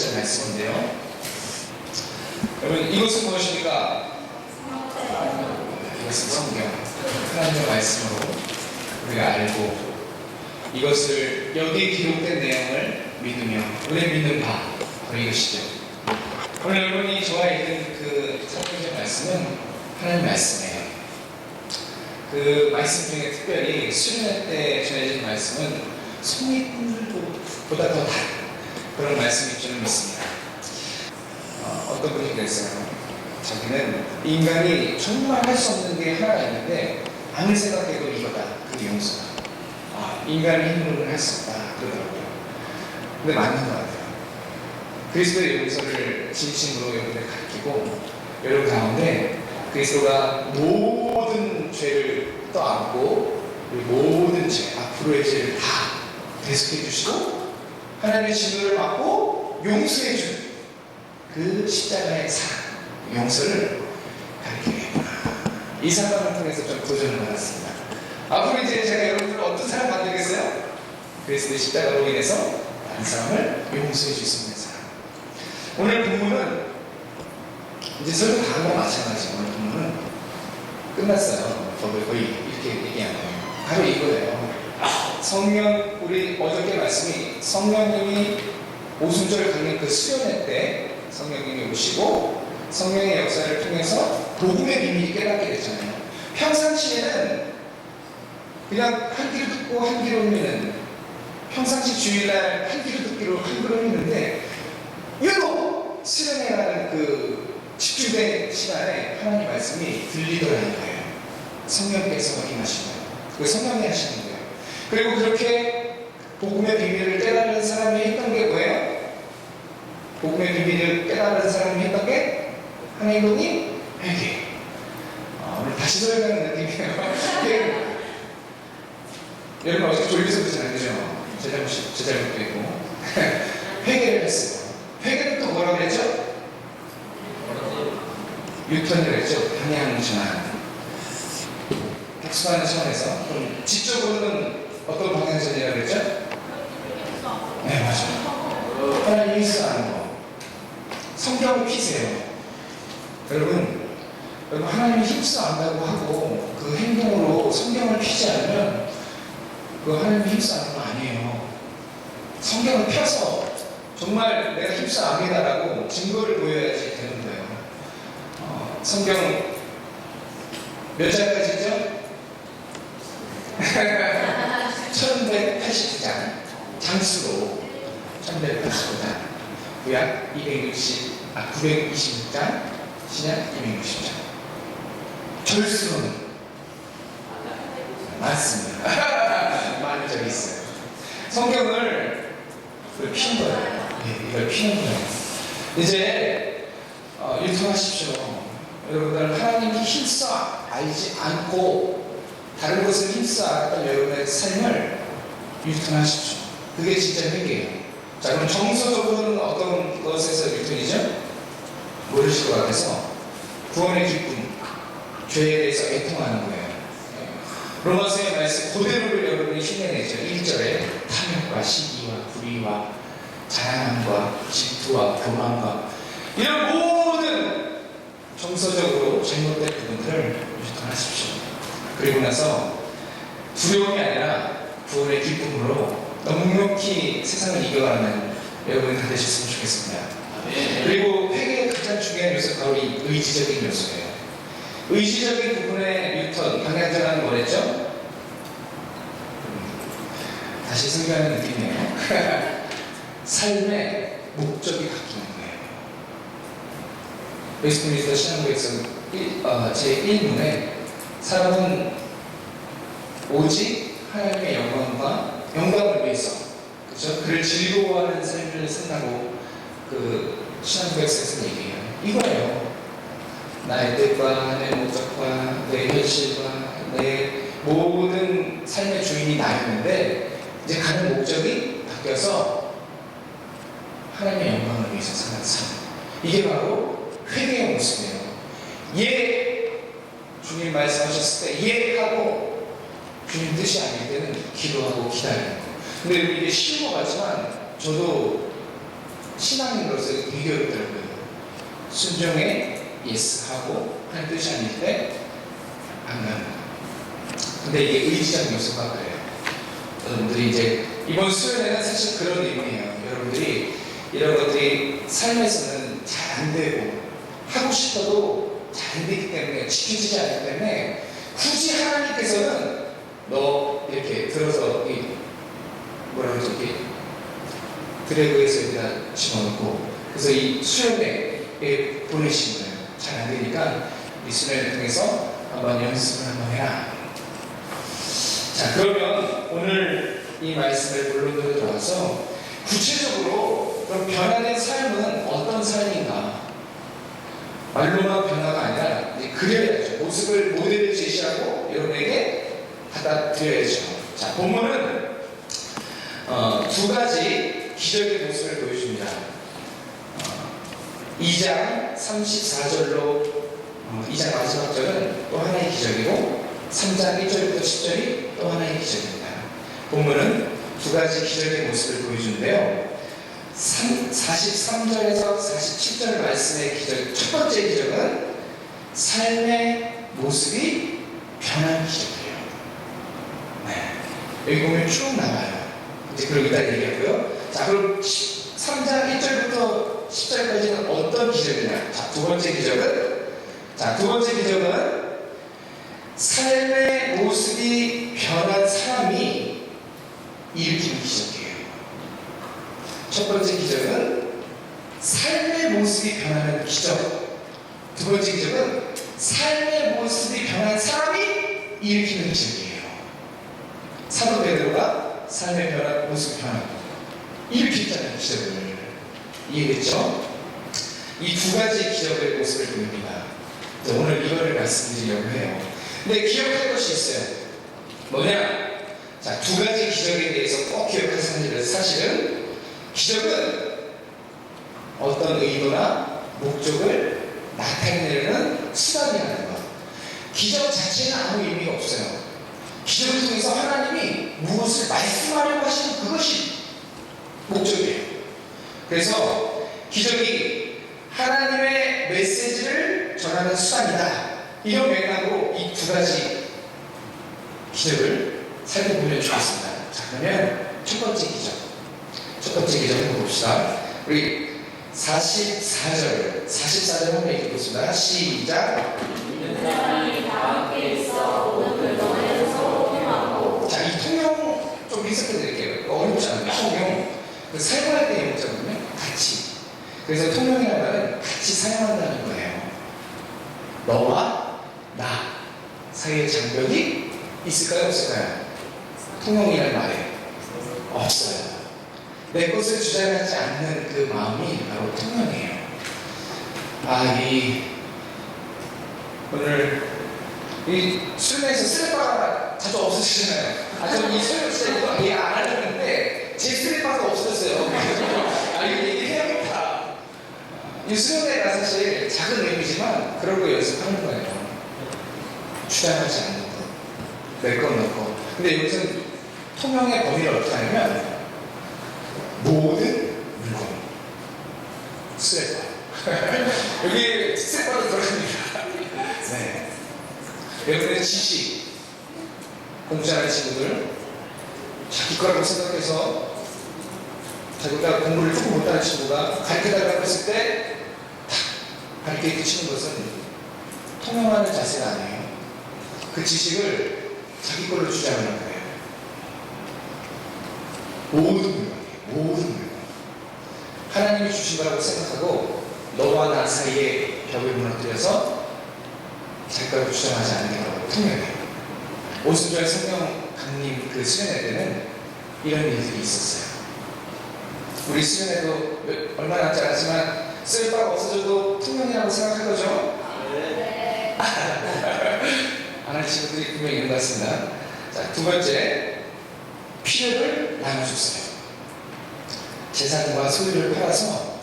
번째 말씀인데요. 여러분, 이것은 무엇입니까? 이것은 성경, 하나님의 말씀으로 우리가 알고 이것을 여기에 기록된 내용을 믿으며 우리 믿는 바, 바로 이것이죠. 오늘 여러분이 저와 읽은 그 첫 번째 말씀은 하나님의 말씀이에요. 그 말씀 중에 특별히 수련회 때 전해진 말씀은 성리꾼들보다 더 다른 그런 말씀일 줄은 믿습니다. 어떤 분이 그랬어요. 자기는 인간이 정말 할 수 없는 게 하나가 있는데 아무리 생각해도 이거다. 그게 용서다. 인간의 힘으로는 할 수 없다. 그러더라고요. 근데 맞는 것 같아요. 그리스도의 용서를 진심으로 여러분들 가르치고 여러분 가운데 그리스도가 모든 죄를 떠안고 모든 죄, 앞으로의 죄를 다 대속해 주시고 하나님의 진노를 받고 용서해 준 그 십자가의 사랑, 용서를 가르치겠구나. 이 사람을 통해서 좀 도전을 받았습니다. 앞으로 이제 제가 여러분들 어떤 사람 만들겠어요? 그리스도의 십자가로 인해서 다른 사람을 용서해 줄 수 있는 사람. 오늘 본문은 이제 설교 다 한 거 마찬가지고 오늘 본문은 끝났어요. 법을 거의 이렇게 얘기한 거예요. 바로 이거예요. 성령, 우리 어저께 말씀이 성령님이 오순절 강림 그 수련회 때 성령님이 오시고 성령의 역사를 통해서 복음의 비밀이 깨닫게 됐잖아요. 평상시에는 그냥 한 귀로 듣고 한 귀로 흘리는, 평상시 주일날 한 귀로 듣기로 한 귀로 흘리는데 유독 수련회라는 그 집중된 시간에 하나님 말씀이 들리더라는 거예요. 성령께서 임하신 거예요. 그 성령이 하시는 거예요. 그리고 그렇게 복음의 비밀을 깨달은 사람이 했던 게 뭐예요? 복음의 비밀을 깨달은 사람이 했던 게 하나님이 회개. 오늘 다시 설명하는 느낌이에요. 여러분 어제 졸려서 그러지 않으죠? 제 잘못도 있고. 회개를 했어요. 회개는 또 뭐라고 그랬죠? 유턴을 했죠. 방향 전환. 복수하는 차원에서. 그럼 지적으로는 어떤 방향 전이라고 그랬죠? 네, 맞아요. 하나님 일수하는 거. 성경을 피세요. 여러분 하나님이 힘써 안다고 하고 그 행동으로 성경을 피지 않으면 그 하나님이 힘써 하는 거 아니에요. 성경을 펴서 정말 내가 힘써 압니다라고 증거를 보여야지 되는 거예요. 성경 몇 장까지죠? 1189장 장수로 1189장 구약 926장 신약 260장 절수로는 맞습니다. 많은 적이 있어요. 성경을 피는 거예요. 이걸 피는 거예요. 이제 유통하십시오. 여러분들 하나님이 힘써 알지 않고 다른 것을 힘써 알았던 여러분의 삶을 유통하십시오. 그게 진짜 회개예요. 자, 그럼 정서적으로는 어떤 것에서 유통이죠? 모르실 것 같아서 구원의 기쁨, 죄에 대해서 애통하는 거예요. 로마서의 말씀 그대로를 여러분이 흉내내죠. 1절에 탐욕과 시기와 불의와 자랑함과 질투와 교만과 이런 모든 정서적으로 잘못된 부분들을 유통하십시오. 그리고 나서 두려움이 아니라 구원의 기쁨으로 넉넉히 세상을 이겨가는 여러분이 다 되셨으면 좋겠습니다. 그리고 회개의 가장 중요한 요소가 바로 이 의지적인 요소예요. 의지적인 부분의 유턴, 방향전환은 뭐랬죠? 다시 설명하는 느낌이에요. 삶의 목적이 바뀌는 거예요. 웨스트민스터 신앙고에서 제1문에 사람은 오직 하나님의 영광을 위해서, 그렇죠? 그를 즐거워하는 삶을 산다고 그 신앙고에서 얘기해요. 이거예요. 나의 뜻과 내 목적과 내 현실과 내 모든 삶의 주인이 나였는데 이제 가는 목적이 바뀌어서 하나님의 영광을 위해서 사는 삶. 이게 바로 회개의 모습이에요. 주님 말씀하셨을 때 하고 주님 뜻이 아닐 때는 기도하고 기다리는 거. 근데 이게 쉬운 것 같지만 저도 신앙인으로서 되게 어렵더라고요. 순종에 예스하고 하는 뜻이 아닐 때 안 가는 거예요. 근데 이게 의지적 요소가 그래요. 여러분들이 이제 이번 수요일에는 사실 그런 의미예요. 여러분들이 이런 것들이 삶에서는 잘 안 되고 하고 싶어도 잘 안 되기 때문에 지켜지지 않기 때문에 굳이 하나님께서는 너 이렇게 들어서 뭐라 그러죠? 이렇게 드래그에서 여기다 집어넣고 그래서 이 수련회에 보내신 거예요. 잘 안 되니까 이 수련회를 통해서 한번 연습을 한번 해라. 자, 그러면 오늘 이 말씀을 본론으로 들어와서 구체적으로 그럼 변화된 삶은 어떤 삶인가? 말로만 변화가 아니라 그려야죠. 모습을 모델을 제시하고 여러분에게 갖다 드려야죠. 자, 본문은 두 가지 기적의 모습을 보여줍니다. 2장 34절로 2장 마지막 절은 또 하나의 기적이고 3장 1절부터 10절이 또 하나의 기적입니다. 본문은 두 가지 기적의 모습을 보여주는데요. 43절에서 47절 말씀의 기적, 첫 번째 기적은 삶의 모습이 변한 기적이에요. 네. 여기 보면 쭉 나와요. 이제 그럼 이따 얘기하고요. 자, 그럼 3장 1절부터 10절까지는 어떤 기적이냐? 자, 두 번째 기적은 삶의 모습이 변한 사람이 일으키는 기적이에요. 첫 번째 기적은 삶의 모습이 변하는 기적. 두 번째 기적은 삶의 모습이 변한 사람이 일으키는 기적이에요. 사도 베드로가 삶의 변한 모습이 변하고 일으켰다는 기적을 이해했죠? 이 두 가지 기적의 모습을 보입니다. 오늘 이거를 말씀드리려고 해요. 근데 기억할 것이 있어요. 뭐냐? 자, 두 가지 기적에 대해서 꼭 기억하시는 일. 사실은 기적은 어떤 의도나 목적을 나타내는 수단이라는 것. 기적 자체는 아무 의미가 없어요. 기적을 통해서 하나님이 무엇을 말씀하려고 하시는 그것이 목적이에요. 그래서 기적이 하나님의 메시지를 전하는 수단이다. 이런 맥락으로 이 두 가지 기적을 살펴보면 좋겠습니다. 자, 그러면 첫 번째 기적을 봅시다. 우리 44절 한번 읽어보겠습니다. 시작. 자, 이 통용 좀 해석해드릴게요. 어렵지 않아요. 통용. 사용할 때 용자거든요. 같이. 그래서 통용이라는 말은 같이 사용한다는 거예요. 너와 나 사이의 장벽이 있을까요? 없을까요? 통용이라는 말에 없어요. 내 것을 주장하지 않는 그 마음이 바로 통용이에요. 오늘 이 수련회에서 슬리퍼가 자주 없으시잖아요. 저는 이 수련 시간에도 안 하려는데 제 슬리퍼가 없어졌어요. 이거 얘기해야겠다. 이 수련회가 사실 작은 의미지만 그런 거 연습하는 거예요. 주장하지 않는 거. 내 건 넣고. 근데 여기서는 통용의 범위를 어떻게 하냐면 모든 물건. 슬리퍼. 여기 슬리퍼로 들어갑니다. 네. 여러분의 지식, 공부하는 친구들, 자기 거라고 생각해서 자기가 공부를 조금 못하는 친구가 가르쳐달라고 했을 때 가르쳐 치는 것은 통용하는 자세가 아니에요. 그 지식을 자기 걸로 주장하는 거예요. 모든 물건. 하나님이 주신 거라고 생각하고 너와 나 사이에 벽을 무너뜨려서 자기 걸로 주장하지 않는 게 바로 통용이에요. 오순절 성령 강림 그 수련회 때는 이런 일들이 있었어요. 우리 수련회도 얼마 남지 않았지만 쓸바가 없어져도 통용이라고 생각할 거죠? 네. 안 하는 친구들이 분명히 있는 것 같습니다. 자, 두 번째, 필요를 나눠줬어요. 재산과 소유를 팔아서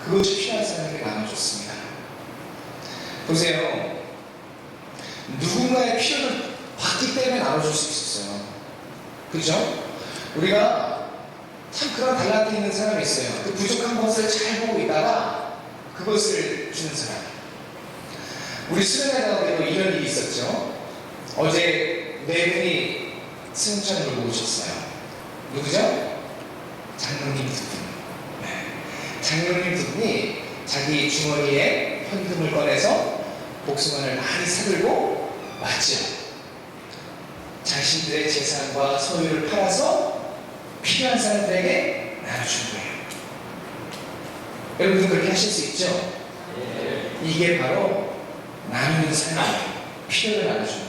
그것이 필요한 사람에게 나눠줬습니다. 보세요. 누군가의 필요를 받기 때문에 나눠줄 수 있었어요. 그죠? 우리가 참 그런 달란트 있는 사람이 있어요. 그 부족한 것을 잘 보고 있다가 그것을 주는 사람. 우리 수련회 가운데도 이런 일이 있었죠. 어제 네 분이 승천을 모셨어요. 누구죠? 장로님 두 분. 네. 장로님 두 분이 자기 주머니에 현금을 꺼내서 복숭아를 많이 사들고 왔죠. 자신들의 재산과 소유를 팔아서 필요한 사람들에게 나눠준 거예요. 여러분도 그렇게 하실 수 있죠? 이게 바로 나누는 삶이에요. 필요를 나눠주는 거.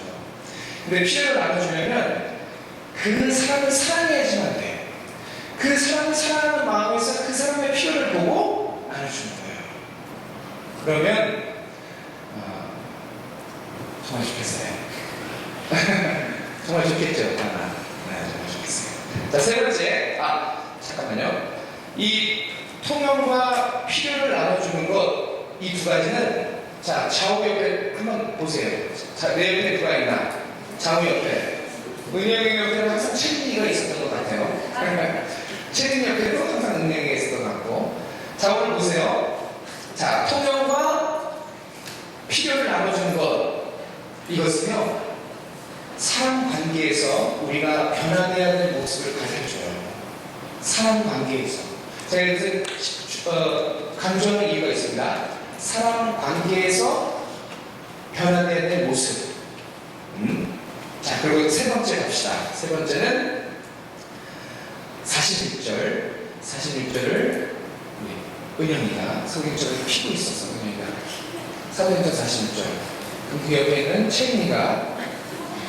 근데 필요를 나눠주려면 그 사람을 사랑해야지만 돼요. 그 사람을 사랑하는 마음에서 그 사람의 필요를 보고 나눠주는 거예요. 그러면 정말 좋겠어요. 정말 좋겠죠? 네, 정말 좋겠어요. 자, 세 번째. 잠깐만요. 이 통용과 필요를 나눠주는 것, 이 두 가지는, 자, 좌우 옆에 한번 보세요. 자, 내 옆에 누가 있나? 좌우 옆에. 은영이 옆에는 항상 채린이가 있었던 것 같아요. 채린이 옆에도 항상 은영이가 있었던 것 같고. 좌우를 보세요. 자, 통용과 필요를 나눠주는 것. 이것은요, 사람 관계에서 우리가 변화되어야 될 모습을 가르쳐줘요. 사람 관계에서. 제가 그래서 강조하는 이유가 있습니다. 사람 관계에서 변화되어야 될 모습. 자, 그리고 세 번째 갑시다. 세 번째는 46절. 46절을 은영이가 성경적으로 피고 있었어. 은영이가. 사도행전 46절. 그럼 그 옆에 있는 채인이가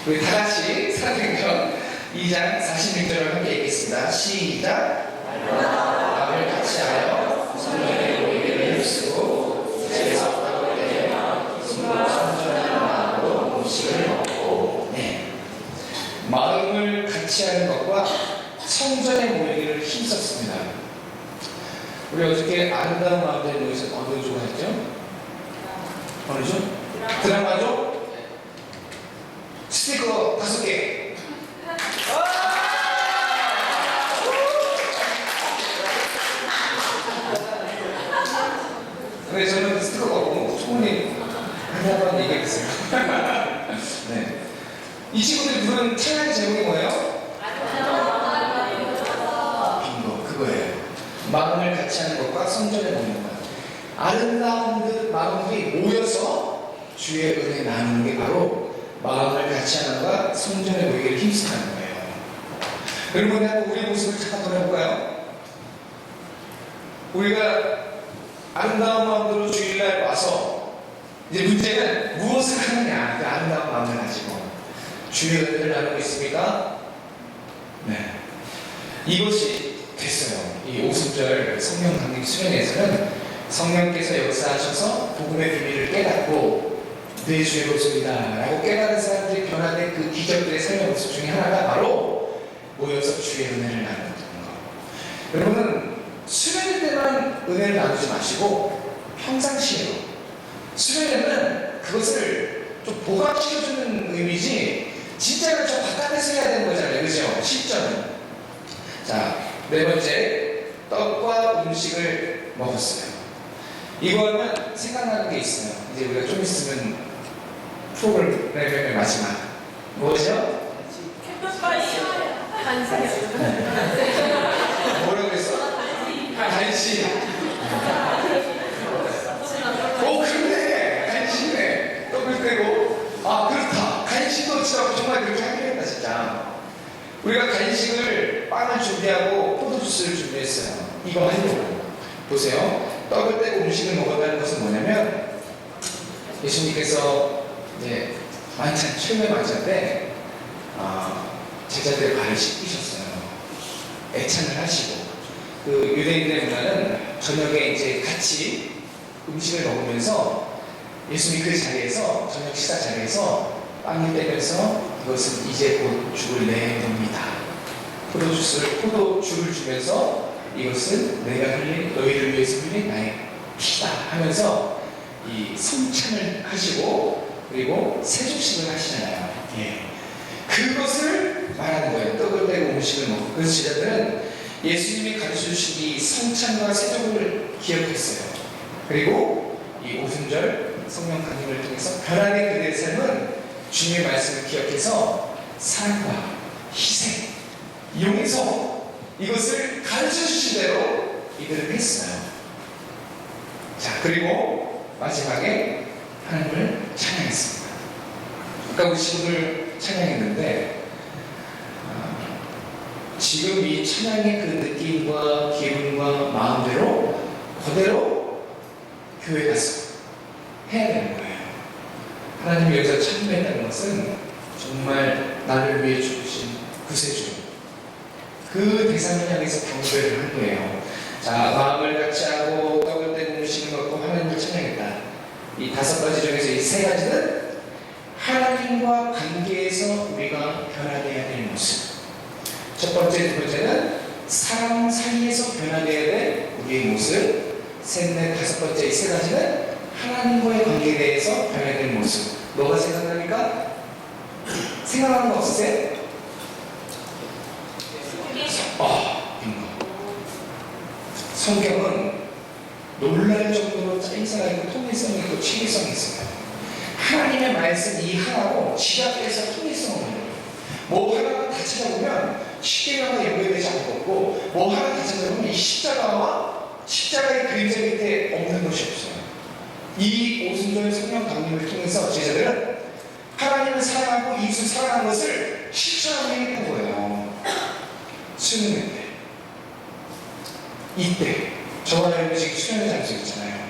우리 다 같이 사도행전 2장 46절을 함께 읽겠습니다. 시작. 마음을 같이 하여 성령의 모이기를 힘쓰고 제사하고 되며 성전하는 마음으로 음식을 먹고. 네. 마음을 같이 하는 것과 성전에 모이기를 힘썼습니다. 우리 어저께 아름다운 마음들 모여서 어느 조가 했죠? 어느 조? 드라마죠? 스티커 5개. 근데 저는 스티커가 없고 총무님 한번 얘기했어요. 네. 이 친구들이 부른 찬양 제목이 뭐예요? 빙고, 그거예요. 마음을 같이 하는 것과 성전에 모이는 것. 아름다운 마음들이 모여서 주의 은혜 나누는 게 바로 마음을 같이 하는 것과 성전에 모이기를 힘쓰는 거예요. 여러분, 한번 우리 모습을 잠깐 돌아볼까요? 우리가 아름다운 마음으로 주일날 와서 이제 문제는 무엇을 하느냐. 그 아름다운 마음을 가지고 주의 은혜를 나누고 있습니까? 네. 이것이 됐어요. 이 오순절 성령 강림 수련회에서는 성령께서 역사하셔서 복음의 비밀을 깨닫고 내 주의 모습이다 라고 깨달은 사람들이 변화된 그 기적들의 삶의 모습 중에 하나가 바로 모여서 주의 은혜를 나누는 거. 여러분은 수련회 때만 은혜를 나누지 마시고 평상시에도. 수련회는 그것을 좀 보강시켜주는 의미지 진짜로 좀 바깥에서 해야 되는 거잖아요. 그죠? 실전은. 자, 네 번째, 떡과 음식을 먹었어요. 이거 하면 생각나는 게 있어요. 이제 우리가 좀 있으면 프로그램의 마지막. 뭐죠? 뭐라고 했어? 간식. 그러네. 간식이네. 떡을 떼고. 그렇다. 간식도 진짜 정말 그렇게 하겠다, 진짜. 우리가 간식을 빵을 준비하고 포도주스를 준비했어요. 이거 하려고. 보세요. 떡을 떼고 음식을 먹었다는 것은 뭐냐면 예수님께서 이제 만찬, 최후의 만찬 때 제자들의 발을 씻기셨어요. 애찬을 하시고. 그 유대인들의 문화는 저녁에 이제 같이 음식을 먹으면서 예수님이 그 자리에서, 저녁 식사 자리에서 빵을 떼면서 이것은 이제 곧 죽을 내 몸이다. 포도주를 주면서 이것은 내가 흘린, 너희를 위해서 흘린 나의 피다 하면서 이 성찬을 하시고 그리고 세족식을 하시잖아요. 예. 그것을 말하는 거예요. 떡을 떼고 음식을 먹고. 그래서 제자들은 예수님이 가르쳐주신 이 성찬과 세족을 기억했어요. 그리고 이 오순절 성령 강림을 통해서 변화된 그들의 삶은 주님의 말씀을 기억해서 사랑과 희생, 이용해서 이것을 가르쳐주신 대로 이들은 했어요. 자, 그리고 마지막에 하나님을 찬양했습니다. 아까 우리 친구들 찬양했는데 지금 이 찬양의 그 느낌과 기분과 마음대로 그대로 교회 가서 해야 되는 거예요. 하나님이 여기서 참여했다는 것은 정말 나를 위해 주신 구세주, 그 대상을 향해서 경배를 한 거예요. 자, 마음을 같이 하고 떡을 떼고 음식을 먹고 하나님을 찬양했다. 이 5가지 중에서 이 3가지는 하나님과 관계에서 우리가 변화되어야 될 모습. 첫 번째, 두 번째는 사람 사이에서 변화되어야 될 우리의 모습. 셋, 넷, 5번째 이 3가지는 하나님과의 관계에 대해서 변화해야 될 모습. 뭐가 생각납니까? 생각나는 거 없으세요? 빙고. 성경은 놀랄 정도로 짜임새가 있고 통일성이 있고 체계성이 있어요. 하나님의 말씀 이 하나로 지각해서 통일성을 해요. 뭐 하나가 다 찾아보면 십계명과 연결되지 않을 것 없고, 뭐 하나 다 찾아보면 이 십자가의 그림자 밑에 없는 것이 없어요. 이 오순절 성령 강림을 통해서 제자들은 하나님을 사랑하고 이웃을 사랑하는 것을 실천하게 했던 거예요. 수련회 때, 이때 저와 여러분 지금 수련회 장소 있잖아요.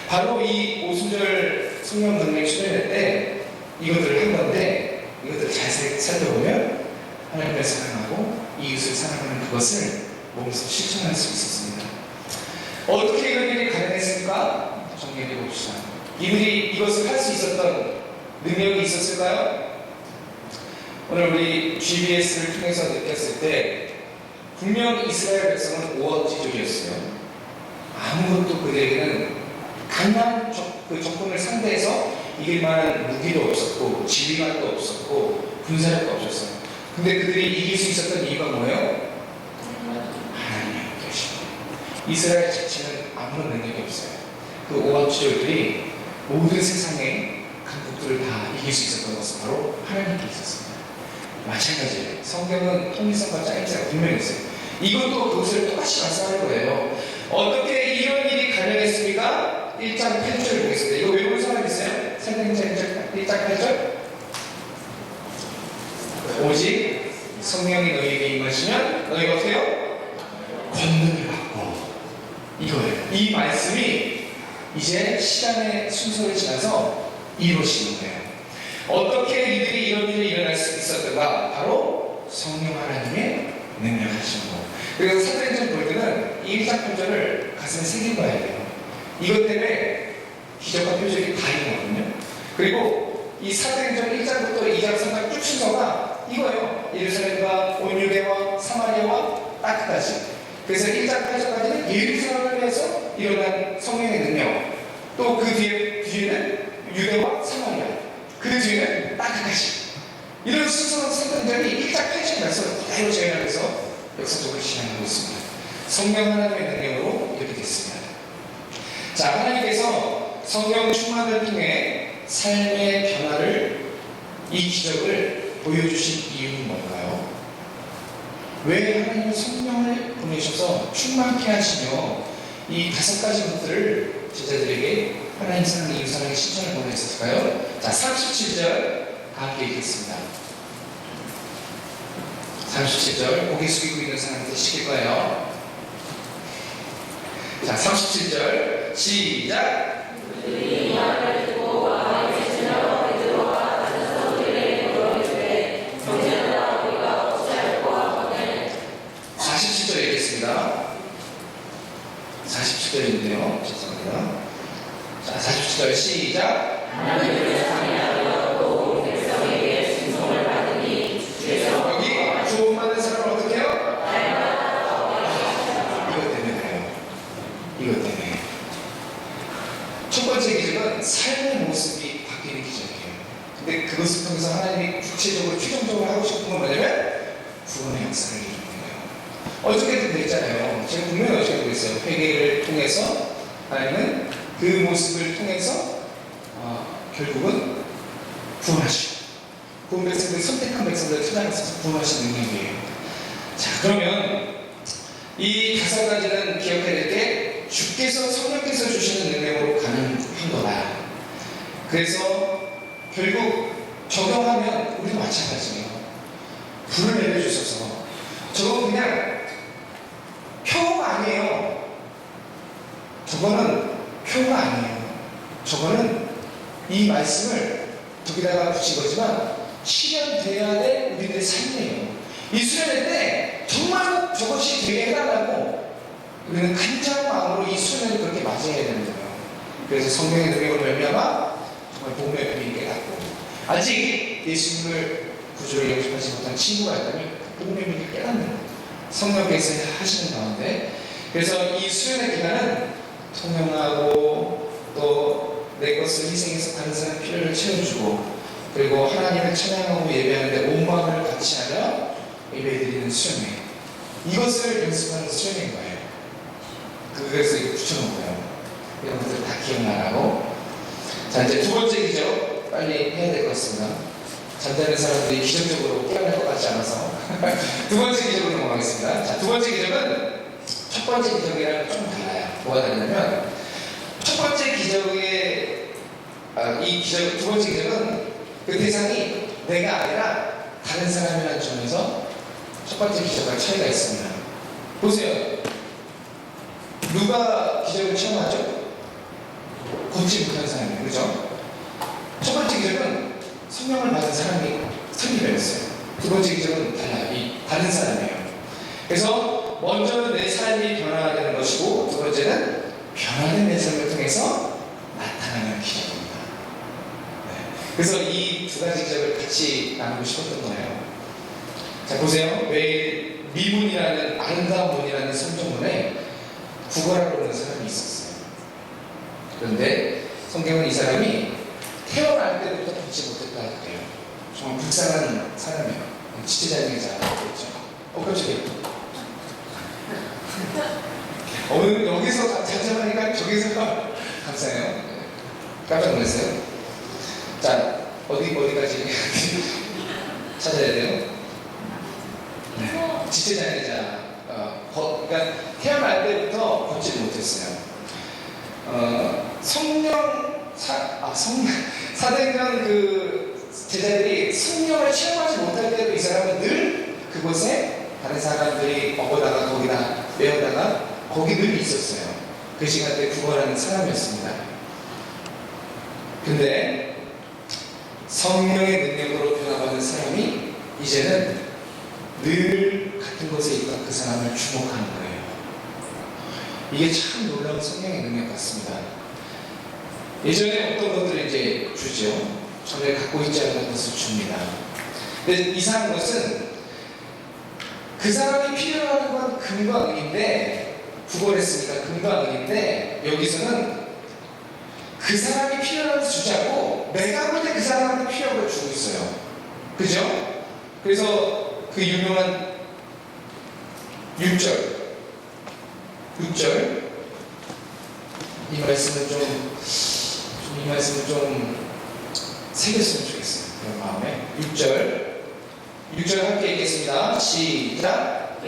바로 이 오순절 성령 강림 수련회 때 이것들을 한 건데, 이것들을 잘 살펴보면 하나님을 사랑하고 이웃을 사랑하는 그것을 몸소 실천할 수 있었습니다. 어떻게 이런 일이 가능했습니까? 정리해 봅시다. 이들이 이것을 할 수 있었던 능력이 있었을까요? 오늘 우리 GBS를 통해서 느꼈을 때 분명 이스라엘 백성은 오합지졸이었어요. 아무것도 그들에게는 강한 적군을 상대해서 이길 만한 무기도 없었고 지휘관도 없었고 군사력도 없었어요. 근데 그들이 이길 수 있었던 이유가 뭐예요? 하나님이 함께 하시고, 이스라엘 자체는 아무런 능력이 없어요. 그 오합지졸들이 모든 세상의 강국들을 다 이길 수 있었던 것은 바로 하나님께 있었습니다. 마찬가지예요. 성경은 통일성과 짜임새가 분명히 있어요. 이것도 그것을 똑같이 말씀할 거예요. 어떻게 이런 일이 가능했습니까? 1장 8절 보겠습니다. 이거 외우는 사람 있어요? 사도행전 1장 8절. 오직 성령이 너희에게 임하시면 너희가 어때요? 권능을 받고. 이거예요. 이 말씀이 이제 시간의 순서를 지나서 이루어지는 거예요. 어떻게 이들이 이런 일이 일어날 수 있었던가? 바로 성령 하나님의 능력하신 거. 그래서 사도행전 볼 때는 이 1장 8절을 가슴에 새겨봐야 돼요. 이것 때문에 기적과 표적이 다 일어나거든요. 그리고 이 사도행전 1장부터 2장 3장 쭉 순서가 이거예요. 예루살렘과 온 유대와 사마리아와 땅끝까지. 그래서 1장 8절까지는 예루살렘을 위해서 일어난 성령의 능력, 또 그 뒤에는 유대와 사마리아, 그 뒤에는 땅끝까지. 이런 순서 사도행전이 1장 8절에서 그대로 재현하면서 역사적으로 진행하고 있습니다. 성령 하나님의 능력으로 이렇게 됐습니다. 자, 하나님께서 성령 충만을 통해 삶의 변화를, 이 기적을 보여주신 이유는 뭔가요? 왜 하나님은 성령을 보내셔서 충만케 하시며 이 5가지 것들을 제자들에게 하나님 사랑, 이웃 사랑의 실천을 보내셨을까요? 자, 37절 함께 읽겠습니다. 37절 고개 숙이고 있는 사람한테 시킬 거예요. 자, 37절 시작. 47절 읽겠습니다. 47절인데요. 죄송합니다. 자, 47절 시작. 여기 구원받은 사람은 어떻게 해요? 이것 때문에 그래요. 이것 때문에. 첫 번째 기적은 삶의 모습이 바뀌는 기적이에요. 근데 그것을 통해서 하나님이 구체적으로 최종적으로 하고 싶은 건 뭐냐면 구원의 역사를 이루는 거예요. 어저께도 그랬잖아요. 제가 분명히 어저께도 그랬어요. 회개를 통해서 하나님은 그 모습을 통해서 결국은 구원하시고 구원 백성들, 선택한 백성들을 찾아가서 구원하시는 능력이에요. 자, 그러면 이 5가지는 기억해야 될 게 주께서 성령께서 주시는 능력으로 가능한 거다. 그래서 결국 적용하면 우리도 마찬가지예요. 불을 내려주셔서 저건 그냥 표가 아니에요. 저거는 표가 아니에요. 저거는 이 말씀을 저기다가 붙인 거지만 실현돼야 될 우리들의 삶이에요. 이 수련회 때 정말 저것이 되게 해달라고 우리는 간절한 마음으로 이 수련회를 그렇게 맞이해야 되는 거예요. 그래서 성령의 능력을 말미암아 정말 복음의 비밀을 깨닫고 아직 예수님을 구주로 영접하지 못한 친구가 있다면 복음의 비밀을 깨닫는 거예요. 성령께서 하시는 가운데 그래서 이 수련회 기간은 통용하고 또 내 것을 희생해서 다른 사람의 필요를 채워주고 그리고 하나님을 찬양하고 예배하는데 온 마음을 같이 하며 예배드리는 수련회, 이것을 연습하는 수련회인 거예요. 그래서 이거 붙여놓은 거예요. 여러분들 다 기억나라고. 자, 이제 2번째 기적 빨리 해야 될 것 같습니다. 잠자는 사람들이 기적적으로 깨어날 것 같지 않아서 2번째 기적으로 넘어가겠습니다. 자, 2번째 기적은 첫 번째 기적이랑 좀 달라요. 뭐가 다르냐면 첫 번째 기적의 이 기적, 2번째 기적은 그 대상이 내가 아니라 다른 사람이라는 점에서 첫 번째 기적과 차이가 있습니다. 보세요. 누가 기적을 체험하죠? 걷지 못한 사람이에요. 그죠? 첫 번째 기적은 성령을 받은 사람이 선기되었어요. 두 번째 기적은 달라요. 이 다른 사람이에요. 그래서 먼저는 내 삶이 변화되는 것이고 두 번째는 변화된 내 삶을 통해서 나타나는 기적입니다. 네. 그래서 이 2가지 기적을 같이 나누고 싶었던 거예요. 자, 보세요. 매일 미문이라는 아름다운 문이라는 성경문에 구걸하러 오는 사람이 있었어요. 그런데 성경은 이 사람이 태어날 때부터 걷지 못했다 그래요. 정말 불쌍한 사람이에요. 지체장애자 그랬죠. 깜짝이야. 오늘 여기서 잔잔하니까 저기서 감사해요. 네. 깜짝 놀랐어요. 자, 어디까지 찾아야 돼요? 네. 지체장애자. 그러니까 태어날 때부터 걷지 못했어요. 사도행전 그 제자들이 성령을 체험하지 못할 때도 이 사람은 늘 그곳에 다른 사람들이 먹어다가 거기다 메어다가 거기 늘 있었어요. 그 시간대에 구걸하는 사람이었습니다. 근데 성령의 능력으로 변화받은 사람이 이제는 늘 같은 곳에 있던 그 사람을 주목하는 거예요. 이게 참 놀라운 성령의 능력 같습니다. 예전에 어떤 것들을 이제 주죠. 전에 갖고 있지 않은 것을 줍니다. 근데 이상한 것은 그 사람이 필요한 건 금과 은인데 구걸했으니까 금과 은인데 여기서는 그 사람이 필요한 것을 주지 않고 내가 볼 때 그 사람한테 필요한 걸 주고 있어요. 그죠? 그래서 그 유명한 6절 이 말씀을 이 말씀을 좀 새겼으면 좋겠어요. 그런 마음에 6절 함께 읽겠습니다. 시작.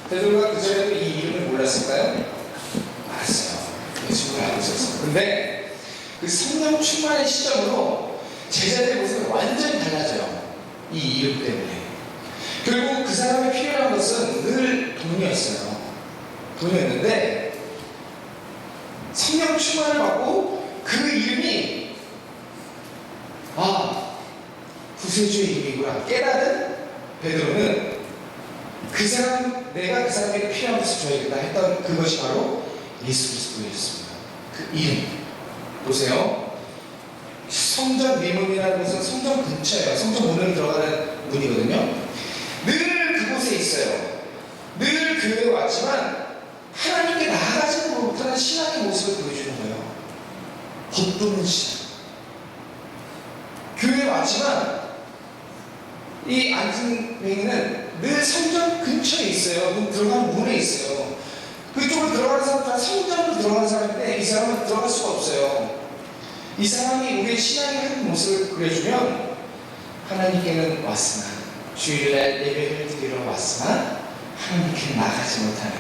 베드로가 그 전에도 이 이름을 몰랐을까요? 알았어요. 예수님을 알고 있었어요. 근데 그 성령 충만의 시점으로 제자들의 모습이 완전히 달라져요. 이 이름 때문에. 결국 그 사람이 필요한 것은 늘 돈이었어요. 돈이었는데 성령 충만을 받고 그 이름이 구세주의 이름이구나 깨달은 베드로는 그 사람, 내가 그 사람에게 필요한 것을 줘야겠다 했던 그것이 바로 예수 그리스도였습니다. 그 이름 보세요. 성전 미문이라는 것은 성전 근처예요. 성전 문으로 들어가는 문이거든요. 늘 그곳에 있어요. 늘 교회에 왔지만 하나님께 나아가지는 못하는 신앙의 모습을 보여주는 거예요. 겉도는 신앙. 교회에 왔지만 이 안진뱅이는 늘 성전 근처에 있어요. 들어가는 문에 있어요. 그쪽으로 들어가는 사람은 성전으로 들어가는 사람인데 이 사람은 들어갈 수가 없어요. 이 사람이 우리의 신앙의 한 모습을 그려주면 하나님께는 왔으나 주일날 예배를 드리러 왔으나 하나님께 나가지 못하는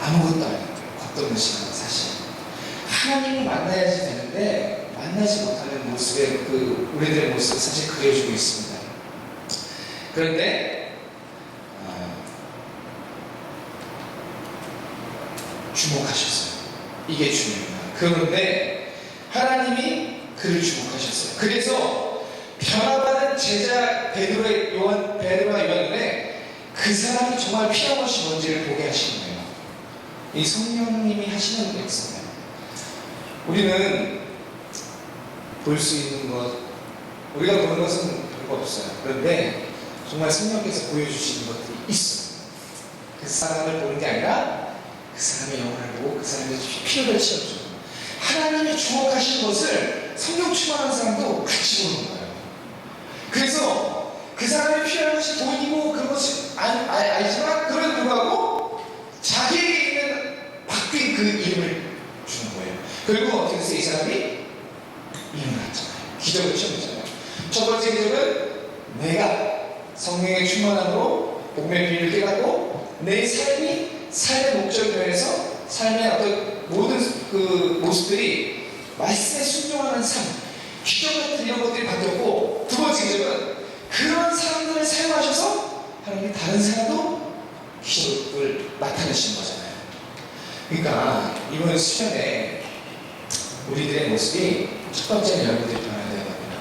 아무것도 아닌 겉도는 신앙은 사실 하나님을 만나야지 되는데 만나지 못하는 모습의 우리들의 모습을 사실 그려주고 있습니다. 그런데 주목하셨어요. 이게 중요합니다. 그런데 하나님이 그를 주목하셨어요. 그래서 변화받은 제자 베드로와 요한에 그 사람이 정말 필요한 것이 뭔지를 보게 하시는 거예요. 이 성령님이 하시는 게 있습니다. 우리는 볼 수 있는 것, 우리가 보는 것은 별거 없어요. 그런데 정말 성령께서 보여주시는 것들이 있어요. 그 사람을 보는 게 아니라 그 사람의 영혼을 보고 그 사람의 필요를 채워줘요. 하나님이 주목하신 것을 성령 충만한 사람도 같이 보는 거예요. 그래서 그 사람의 필요한 것이 보이고 그것이 알지만 그럼에도 불구하고 자기에게 있는 바뀐 그 이름을 주는 거예요. 결국 어떻게 해서 이 사람이 이름을 갖잖아요. 기적을 채우잖아요. 첫 번째 기적은 내가 성령의 충만함으로 복음의 비밀을 깨닫고 내 삶의 목적에 대해서 삶의 어떤 모든 그 모습들이 말씀에 순종하는 삶, 기적 같은 이런 것들이 바뀌었고, 두 번째 기적은 그런 사람들을 사용하셔서 하나님이 다른 사람도 기적을 나타내시는 거잖아요. 그러니까 이번 수련회 우리들의 모습이 첫 번째는 여러분들이 변화해야 됩니다.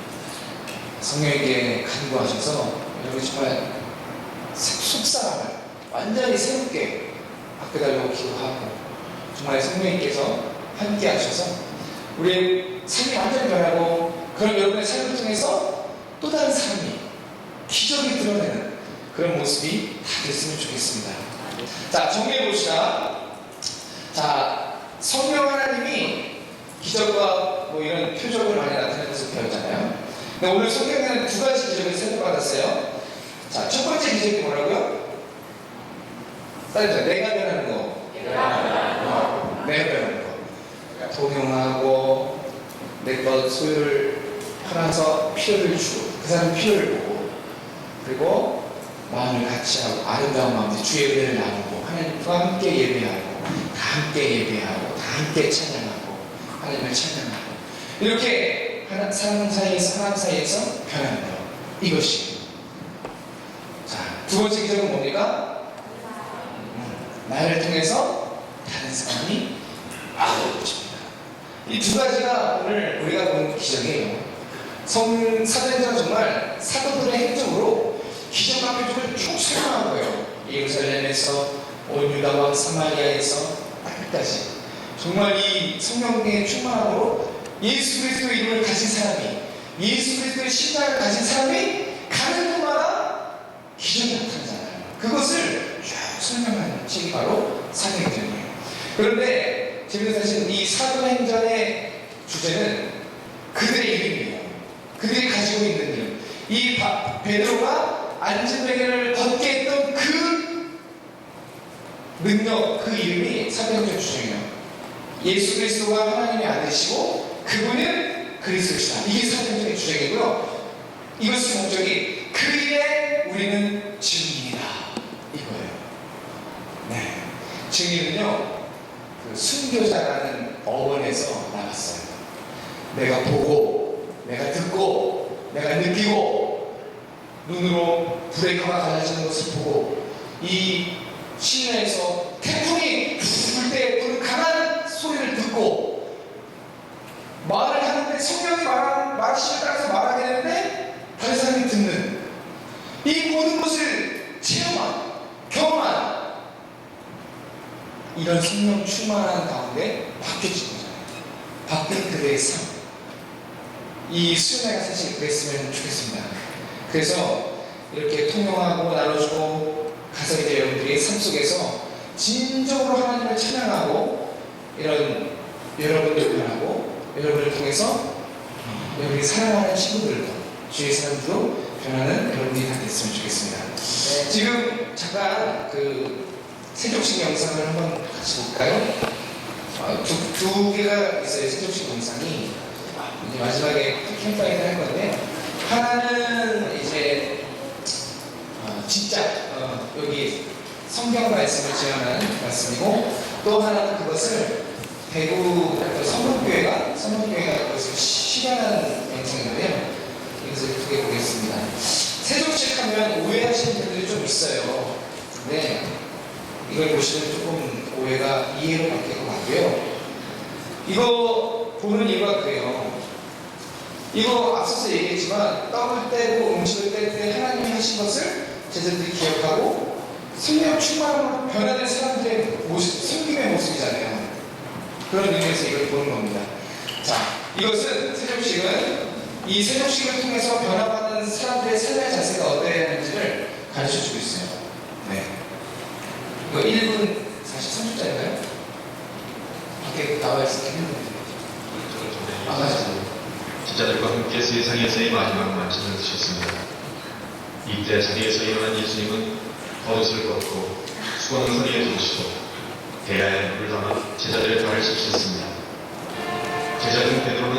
성령에게 간구하셔서 여러분이 정말 속사람을 완전히 새롭게 바꿔달라고 기도하고 정말 성령님께서 함께 하셔서 우리의 삶이 완전히 변하고 그런 여러분의 삶을 통해서 또 다른 사람이 기적이 드러내는 그런 모습이 다 됐으면 좋겠습니다. 자, 정리해 봅시다. 자, 성령 하나님이 기적과 뭐 이런 표적을 많이 나타내는 것을 배웠잖아요. 근데 오늘 성경에는 두 가지 기적을 살펴받았어요. 자, 첫 번째 기적이 뭐라고요? 내가 변하는 거. 내가 변하는 거. 그러니까 동용하고 내 것 소유를 팔아서 필요를 주고 그 사람 필요를 보고 그리고 마음을 같이 하고 아름다운 마음으로 주의 은혜를 나누고 하나님과 함께 예배하고 다 함께 예배하고 다 함께 찬양하고 하나님을 찬양하고 이렇게 사람 사이에서 하나님 사이에서 변하는 것 이것이 자, 두 번째 기적은 뭡니까? 나를 통해서 다른 사람이 알아볼 것입니다. 이 두 가지가 오늘 우리가 본 기적이에요. 사도행전 정말 사도들의 행적으로 기적과 표적을 쭉 설명한 거예요. 예루살렘에서 온 유다와 사마리아에서 끝까지 정말 이 성령의 충만함으로 예수 그리스도의 이름을 가진 사람이 예수 그리스도의 신앙을 가진 사람이 가는 곳마다 기적이 나타나잖아요. 그것을 쭉 설명하는 책이 바로 사도행전이에요. 그런데 재밌는 사실은 이 사도행전의 주제는 그들의 이름이에요. 그들이 가지고 있는 이름. 이 베드로가 안진뱅이를 걷게 했던 그 능력, 그 이름이 사도행전 주제예요. 예수 그리스도가 하나님의 아들이시고 그분은 그리스도시다. 이게 사도행전의 주제이고요. 이것의 목적이 그의 우리는 증인이다. 이거예요. 네. 증인은요, 그 순교자라는 어원에서 나왔어요. 내가 보고, 내가 듣고, 내가 느끼고, 눈으로 불의 가가 갈라지는 것을 보고, 이 시내에서 태풍이 불 때 그 강한 소리를 듣고, 말을 하는데 성령이 말씀을 따라서 말하게 되는데 다른 사람이 듣는 이 모든 것을 체험한, 경험한 이런 성령 충만한 가운데 바뀌어진 거잖아요. 바뀐 그들의 삶. 이 수련회가 사실 그랬으면 좋겠습니다. 그래서 이렇게 통용하고 나눠주고 가서 이제 여러분들이 삶 속에서 진정으로 하나님을 찬양하고 이런 여러분들 변하고 여러분을 통해서 여러분이 사랑하는 친구들도 주의 사람들도 변하는 여러분이 다 됐으면 좋겠습니다. 네, 지금 잠깐 그 세종식 영상을 한번 같이 볼까요? 두 개가 있어요. 세종식 영상이 이제 마지막에 캠파인을 할 건데요. 하나는 이제 진짜 여기 성경 말씀을 지향한 말씀이고, 또 하나는 그것을 대구 성문교회가 그것을 실현한 영상인데요. 이것을 두 개 보겠습니다. 세종식 하면 오해하시는 분들이 좀 있어요. 근데 이걸 보시면 조금 오해가 이해로 바뀔 것 같고요. 이거 보는 이유가 그래요. 이거 앞서서 얘기했지만 떡을 떼고 음식을 뗄 때 하나님이 하신 것을 제자들이 기억하고 성령 충만으로 변화된 사람들의 모습, 섬김의 모습이잖아요. 그런 의미에서 이걸 보는 겁니다. 자, 이것은 세종식은 이 세종식을 통해서 변화받는 사람들의 삶의 자세가 어때야 하는지를 가르쳐주고 있어요. 네. 이거 1분 43초짜리인가요? 밖에 나와 있을 때 1분. 맞아요. 제자들과 함께 세상에서의 마지막 만찬을 드셨습니다. 이때 자리에서 일어난 예수님은 겉옷을 걷고 수건을 허리에 두시고 대야에 물을 담아 제자들의 발을 씻으셨습니다. 제자 중 베드로는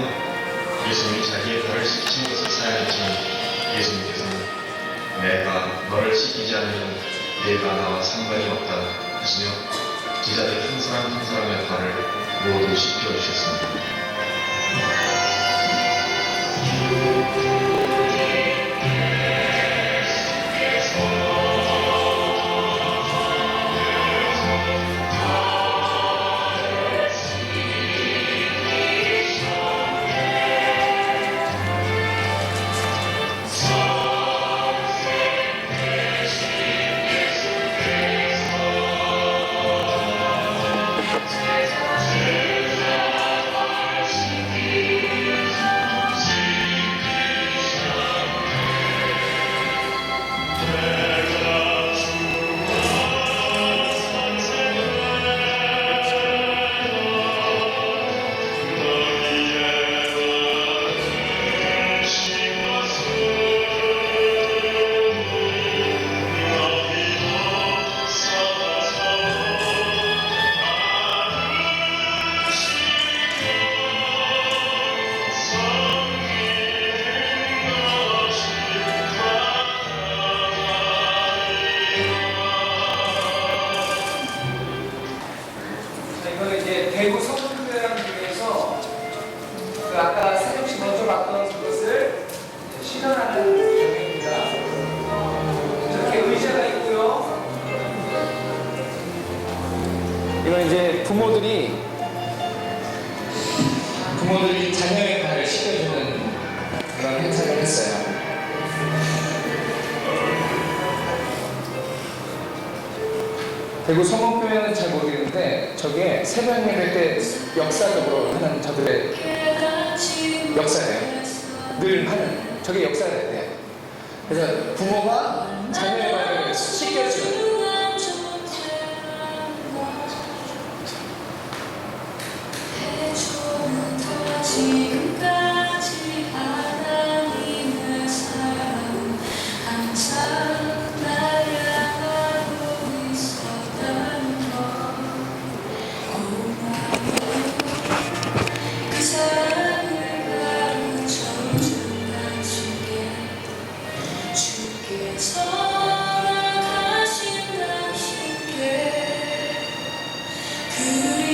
예수님이 자기의 발을 씻기신 것을 사양했지만 예수님께서는 내가 너를 씻기지 않으면 내가 나와 상관이 없다 하시며 제자들 한 사람 한 사람의 발을 모두 씻겨주셨습니다. 대구 성문교회랑 중에서 그 아까 세종식 먼저 봤던 그것을 실현하는 경우입니다. 저렇게 의자가 있고요. 이건 이제 부모들이 자녀의 발을 씻겨주는 그런 행사를 했어요. 대구 성문교회는 잘 모르겠는데 저게 새벽 예배 때 역사적으로 하는 저들의 역사예요. 늘 하는 저게 역사가 돼요. 그래서 부모가 자녀의 발을 씻겨주는 지금까지 하나님의 사랑 항상 날 향하고 있었다는 것 고마워. 그 사랑을 가르쳐준 당신께 주께서 나가신 당신께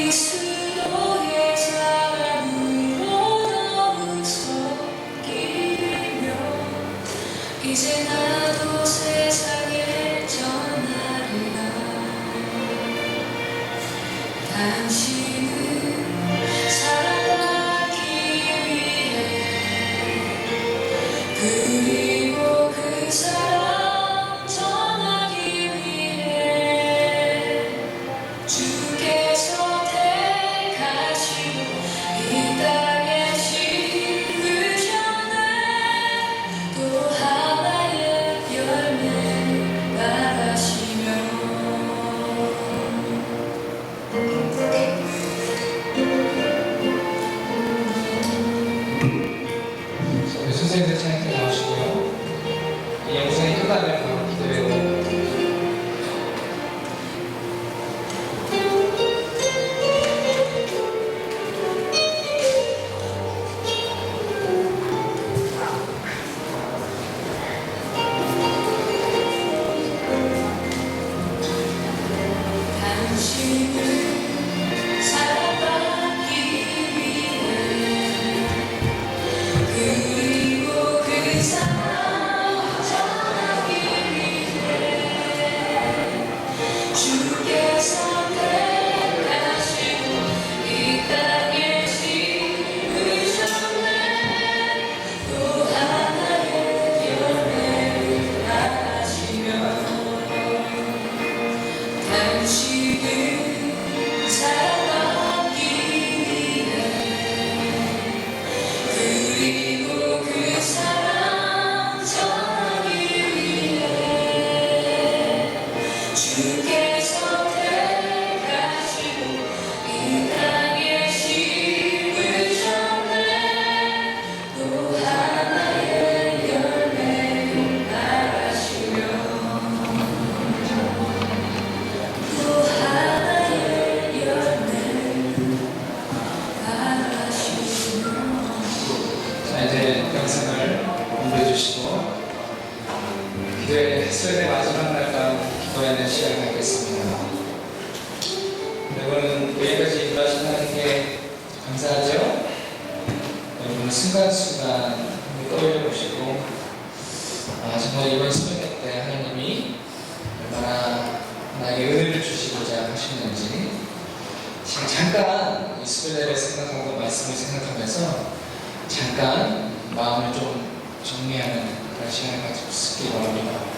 그리스도의 사랑으로 너무 섬기며 이제 나도 세상에 전하리라. 당신은 사랑하기 위해 그리고 그 사랑 전하기 위해 주께서 택하시고 이 땅에 심으셨네. 또 하나의 열매를 나가시며 시간을 갖겠습니다. 여러분, 여기까지 일하신다는 게 감사하죠? 여러분, 순간순간 떠올려 보시고, 정말 이번 수련회 때 하나님이 얼마나 나에게 은혜를 주시고자 하시는지, 지금 잠깐 이 수련회를 생각하고 말씀을 생각하면서 잠깐 마음을 좀 정리하는 그런 시간을 가지고 있기 바랍니다.